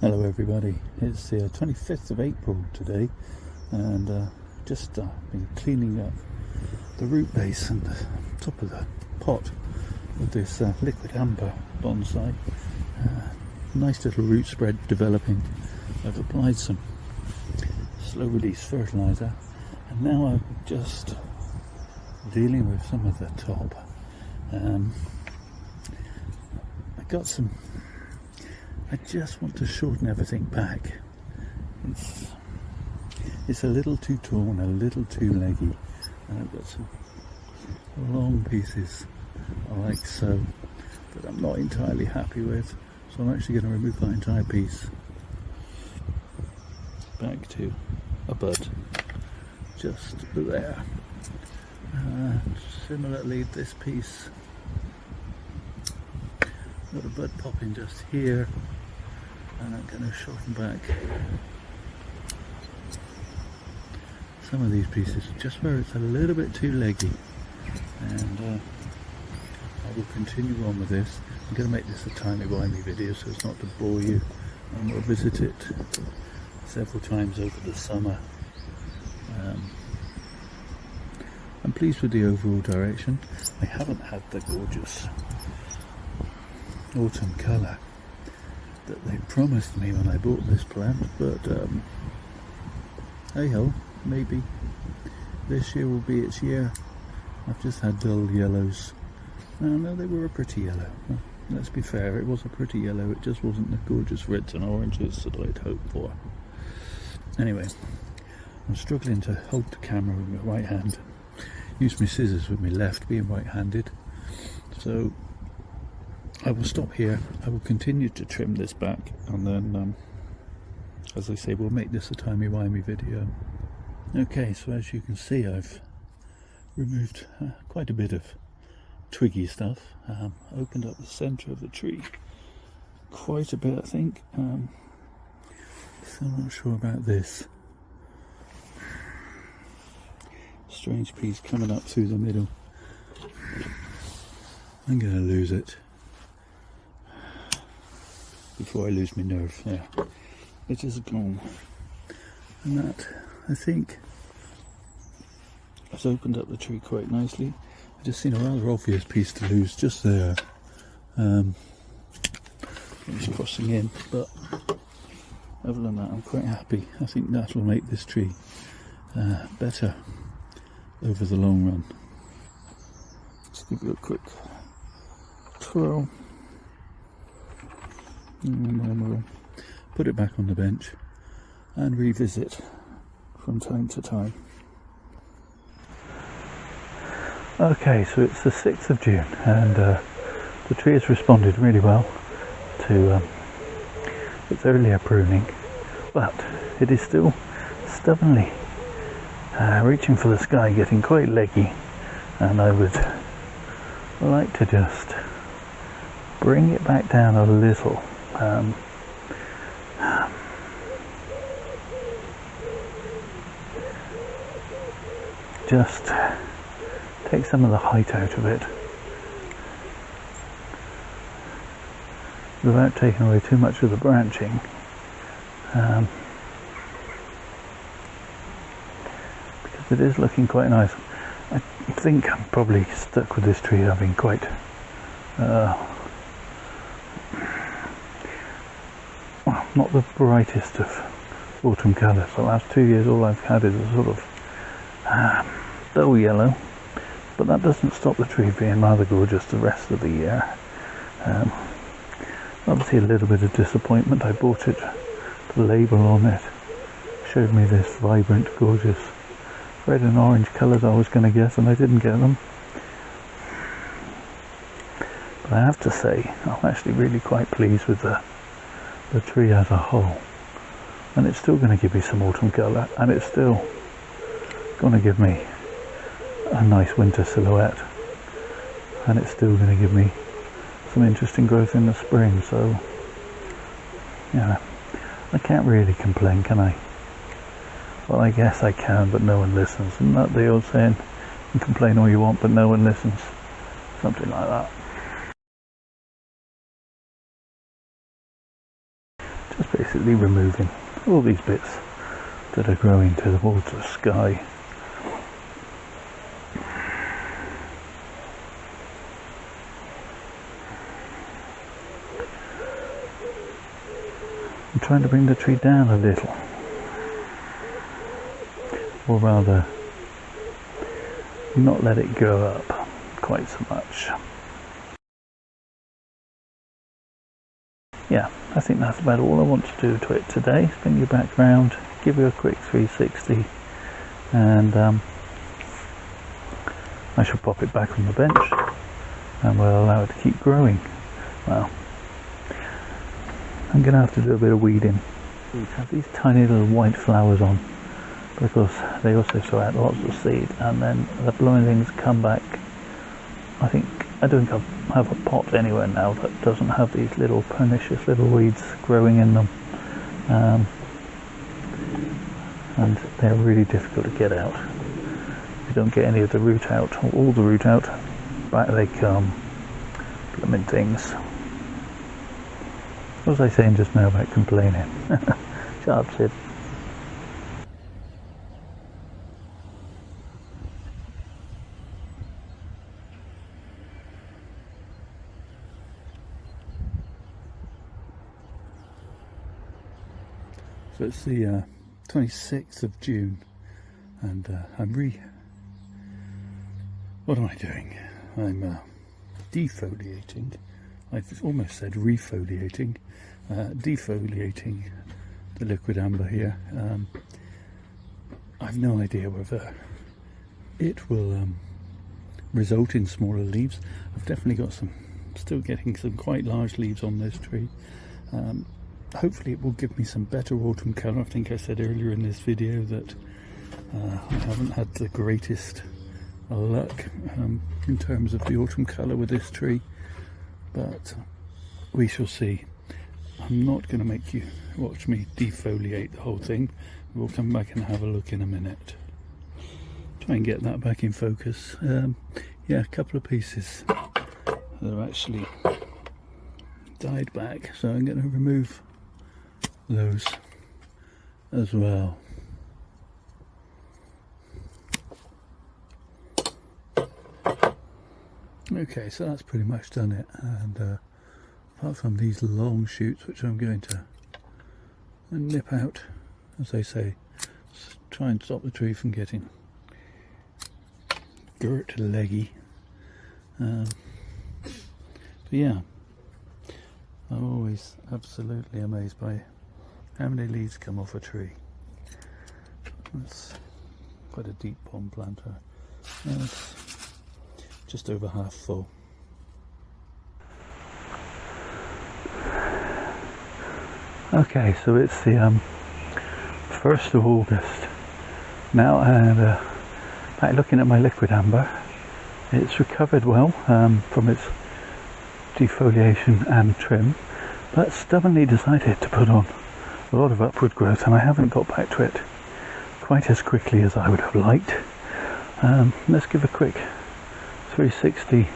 Hello everybody, it's the 25th of April today, and just been cleaning up the root base and the top of the pot with this Liquidamber bonsai. Nice little root spread developing. I've applied some slow release fertilizer, and now I'm just dealing with some of the top. I just want to shorten everything back. It's a little too tall and a little too leggy, and I've got some long pieces like so that I'm not entirely happy with, so I'm actually going to remove that entire piece back to a bud just there. Similarly, this piece got a bud popping just here, and I'm going to shorten back some of these pieces just where it's a little bit too leggy, and I will continue on with this. I'm going to make this a Timey Wimey video so it's not to bore you, and we'll visit it several times over the summer. I'm pleased with the overall direction. I haven't had the gorgeous autumn colour that they promised me when I bought this plant, but hey ho, maybe this year will be its year. I've just had dull yellows. No, they were a pretty yellow. Well, let's be fair, it was a pretty yellow, it just wasn't the gorgeous reds and oranges that I'd hoped for. Anyway, I'm struggling to hold the camera with my right hand, use my scissors with my left, being right-handed, so I will stop here. I will continue to trim this back, and then as I say, we'll make this a Timey Wimey video. Okay, so as you can see, I've removed quite a bit of twiggy stuff, opened up the centre of the tree quite a bit, I think. Still not sure about this strange piece coming up through the middle. I'm going to lose it before I lose my nerve. There, it is gone, and that, I think, has opened up the tree quite nicely. I just seen a rather obvious piece to lose just there. It's crossing in, but other than that, I'm quite happy. I think that will make this tree better over the long run. Just give you a quick twirl, and then we'll put it back on the bench and revisit from time to time. Okay, so it's the 6th of June, and the tree has responded really well to its earlier pruning, but it is still stubbornly reaching for the sky, getting quite leggy, and I would like to just bring it back down a little. Just take some of the height out of it without taking away too much of the branching. Because it is looking quite nice. I think I'm probably stuck with this tree having quite well, not the brightest of autumn colours. The last 2 years all I've had is a sort of dull yellow, but that doesn't stop the tree being rather gorgeous the rest of the year. Obviously a little bit of disappointment. I bought it, the label on it showed me this vibrant, gorgeous red and orange colours I was going to get, and I didn't get them. But I have to say, I'm actually really quite pleased with the tree as a whole, and it's still going to give me some autumn colour, and it's still going to give me a nice winter silhouette, and it's still going to give me some interesting growth in the spring. So yeah, I can't really complain, can I? Well, I guess I can, but no one listens. Isn't that the old saying? You can complain all you want, but no one listens. Something like that. Just basically removing all these bits that are growing towards the sky. I'm trying to bring the tree down a little, or rather not let it go up quite so much. Yeah, I think that's about all I want to do to it today. Spin you back round, give you a quick 360, and I shall pop it back on the bench and we'll allow it to keep growing. Well, I'm going to have to do a bit of weeding. We have these tiny little white flowers on because they also throw out lots of seed, and then the blooming things come back. I don't think I have a pot anywhere now that doesn't have these little pernicious little weeds growing in them, and they're really difficult to get out. If you don't get any of the root out, or all the root out, back they come. Blooming things. What was I saying just now about complaining? Shut up, Sid. So it's the 26th of June, and what am I doing? I'm defoliating. I almost said refoliating. Defoliating the Liquidamber here. I've no idea whether it will result in smaller leaves. I've definitely got still getting some quite large leaves on this tree. Hopefully it will give me some better autumn colour. I think I said earlier in this video that I haven't had the greatest luck in terms of the autumn colour with this tree, but we shall see. I'm not going to make you watch me defoliate the whole thing. We'll come back and have a look in a minute. Try and get that back in focus. Yeah, a couple of pieces that are actually died back, so I'm going to remove those as well. Okay, so that's pretty much done it, and apart from these long shoots which I'm going to nip out, as they say, try and stop the tree from getting girt leggy. But yeah, I'm always absolutely amazed by how many leaves come off a tree. That's quite a deep pond planter. It's just over half full. Okay, so it's the 1st of August now, and by looking at my Liquidamber, it's recovered well from its defoliation and trim, but stubbornly decided to put on a lot of upward growth, and I haven't got back to it quite as quickly as I would have liked. Let's give a quick 360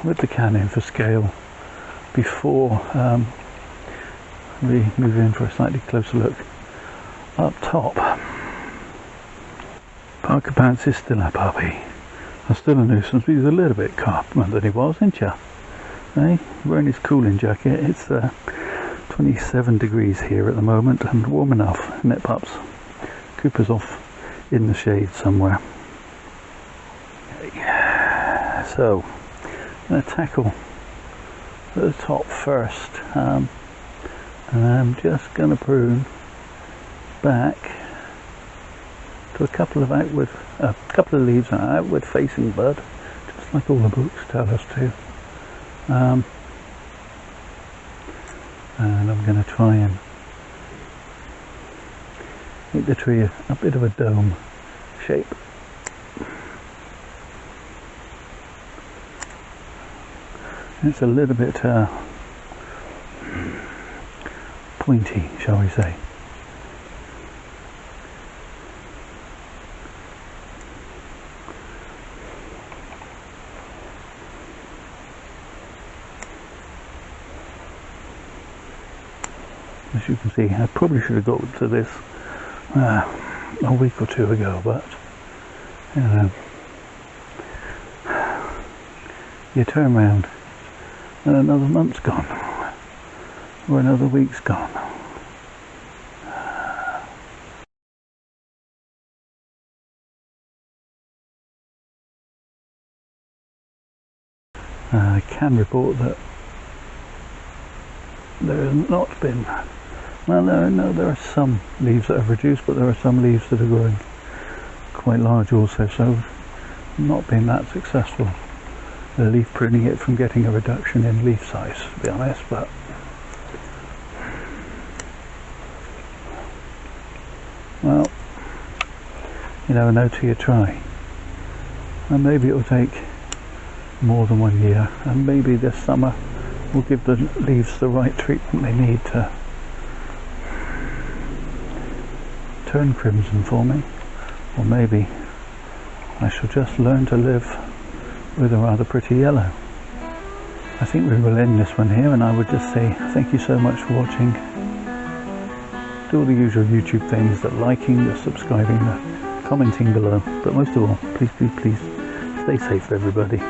with the Canon for scale before we move in for a slightly closer look. Up top, Parker Pants is still a puppy. That's still a nuisance, but he's a little bit calmer than he was, isn't ya? Hey, wearing his cooling jacket. It's 27 degrees here at the moment, and warm enough, isn't it, pups? Cooper's off in the shade somewhere. Okay. So, I'm going to tackle the top first, and I'm just going to prune back to a couple of leaves and outward facing bud, just like all the books tell us to. And I'm going to try and make the tree a bit of a dome shape. It's a little bit pointy, shall we say. As you can see, I probably should have got to this a week or two ago, but you know, you turn around and another month's gone, or another week's gone. I can report that there has not been, well, there are some leaves that have reduced, but there are some leaves that are growing quite large also, so not been that successful leaf pruning it from getting a reduction in leaf size, to be honest, but well, you never know till you try, and maybe it will take more than 1 year, and maybe this summer will give the leaves the right treatment they need to turn crimson for me, or maybe I shall just learn to live with a rather pretty yellow. I think we will end this one here, and I would just say thank you so much for watching. Do all the usual YouTube things, the liking, the subscribing, the commenting below, but most of all, please stay safe everybody.